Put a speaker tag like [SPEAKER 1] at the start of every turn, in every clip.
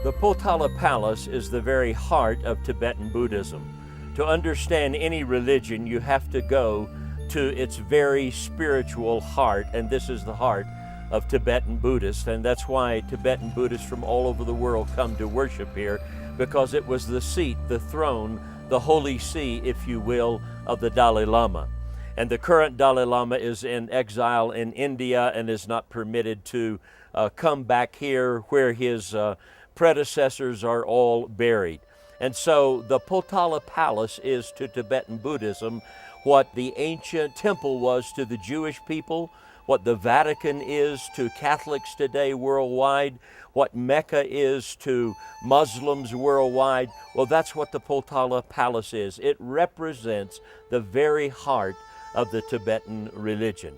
[SPEAKER 1] The Potala Palace is the very heart of Tibetan Buddhism. To understand any religion, you have to go to its very spiritual heart, and this is the heart of Tibetan Buddhists, and that's why Tibetan Buddhists from all over the world come to worship here, because it was the seat, the throne, the holy see, if you will, of the Dalai Lama. And the current Dalai Lama is in exile in India and is not permitted to come back here where his predecessors are all buried. And so the Potala Palace is to Tibetan Buddhism what the ancient temple was to the Jewish people, what the Vatican is to Catholics today worldwide, what Mecca is to Muslims worldwide. Well, that's what the Potala Palace is. It represents the very heart of the Tibetan religion.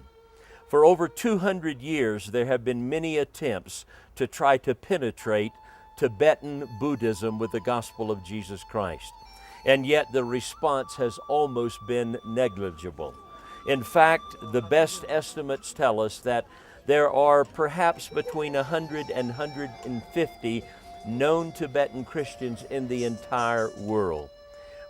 [SPEAKER 1] For over 200 years, there have been many attempts to try to penetrate Tibetan Buddhism with the gospel of Jesus Christ. And yet the response has almost been negligible. In fact, the best estimates tell us that there are perhaps between 100 and 150 known Tibetan Christians in the entire world.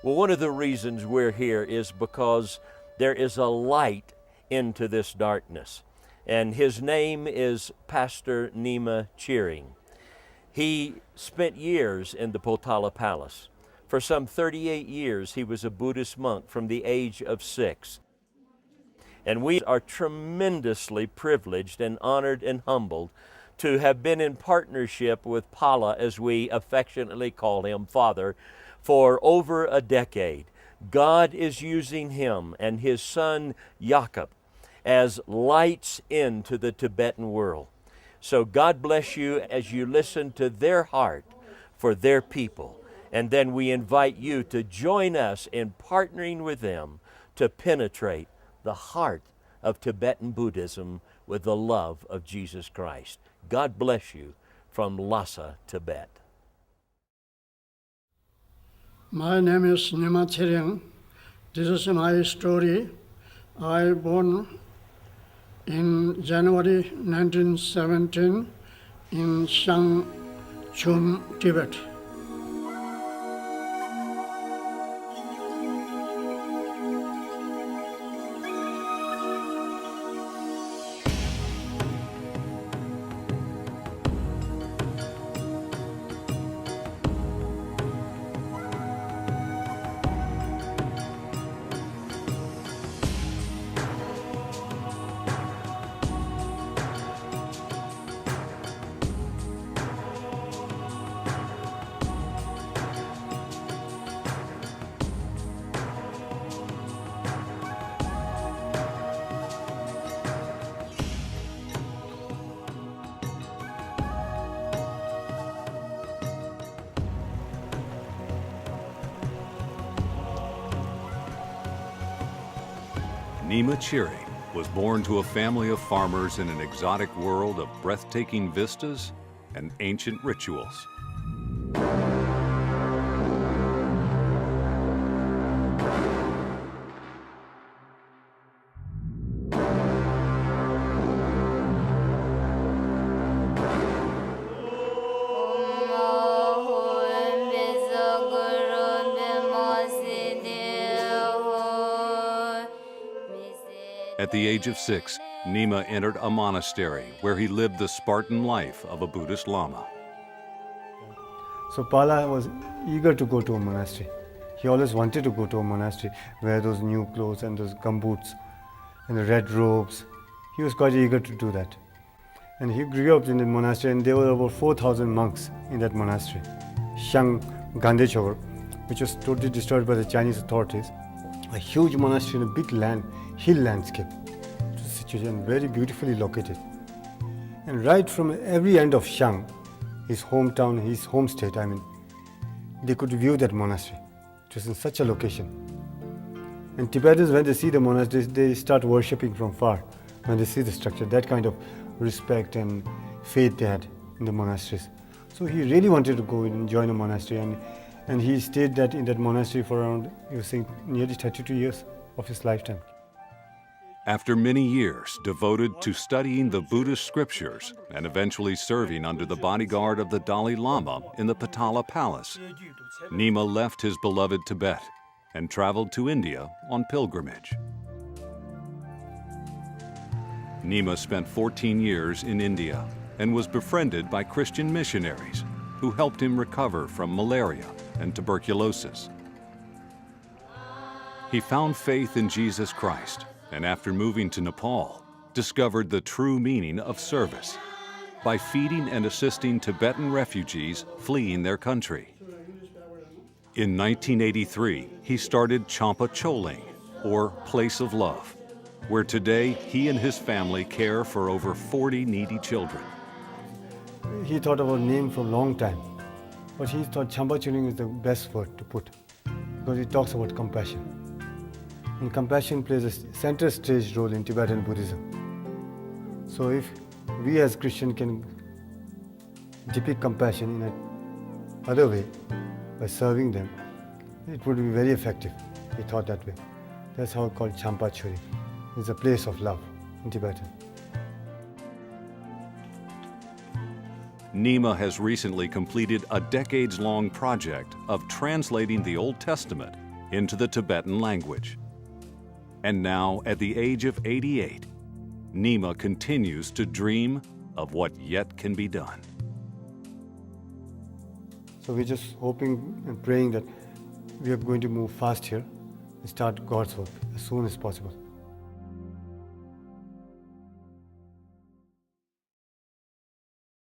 [SPEAKER 1] Well, one of the reasons we're here is because there is a light into this darkness. And his name is Pastor Nima Cheering. He spent years in the Potala Palace. For some 38 years, he was a Buddhist monk from the age of 6. And we are tremendously privileged and honored and humbled to have been in partnership with Pala, as we affectionately call him, Father, for over a decade. God is using him and his son Jakob as lights into the Tibetan world. So God bless you as you listen to their heart for their people. And then we invite you to join us in partnering with them to penetrate the heart of Tibetan Buddhism with the love of Jesus Christ. God bless you from Lhasa, Tibet.
[SPEAKER 2] My name is Nima. This is my story. I born in January 1917 in Shangchun, Tibet.
[SPEAKER 3] Nima Cheering was born to a family of farmers in an exotic world of breathtaking vistas and ancient rituals. At the age of 6, Nima entered a monastery where he lived the Spartan life of a Buddhist Lama.
[SPEAKER 4] So Pala was eager to go to a monastery. He always wanted to go to a monastery, wear those new clothes and those gumboots and the red robes. He was quite eager to do that. And he grew up in the monastery, and there were about 4,000 monks in that monastery. Shang Gandechor, which was totally destroyed by the Chinese authorities. A huge monastery in a big land, hill landscape. It was situated very beautifully located. And right from every end of Shang, his hometown, his home state, they could view that monastery. It was in such a location. And Tibetans, when they see the monasteries, they start worshipping from far. When they see the structure, that kind of respect and faith they had in the monasteries. So he really wanted to go and join a monastery, and he stayed in that monastery for around, he was saying, nearly 32 years of his lifetime.
[SPEAKER 3] After many years devoted to studying the Buddhist scriptures and eventually serving under the bodyguard of the Dalai Lama in the Patala Palace, Nima left his beloved Tibet and traveled to India on pilgrimage. Nima spent 14 years in India and was befriended by Christian missionaries who helped him recover from malaria and tuberculosis. He found faith in Jesus Christ and after moving to Nepal, discovered the true meaning of service by feeding and assisting Tibetan refugees fleeing their country. In 1983, he started Champa Choling, or Place of Love, where today he and his family care for over 40 needy children.
[SPEAKER 4] He thought about name for a long time, but he thought Champa Choling is the best word to put because it talks about compassion. And compassion plays a center stage role in Tibetan Buddhism. So if we as Christians can depict compassion in another way, by serving them, it would be very effective. He thought that way. That's how it's called Champa Choling. It's a place of love in Tibetan.
[SPEAKER 3] Nima has recently completed a decades-long project of translating the Old Testament into the Tibetan language. And now, at the age of 88, Nima continues to dream of what yet can be done.
[SPEAKER 4] So we're just hoping and praying that we are going to move fast here and start God's work as soon as possible.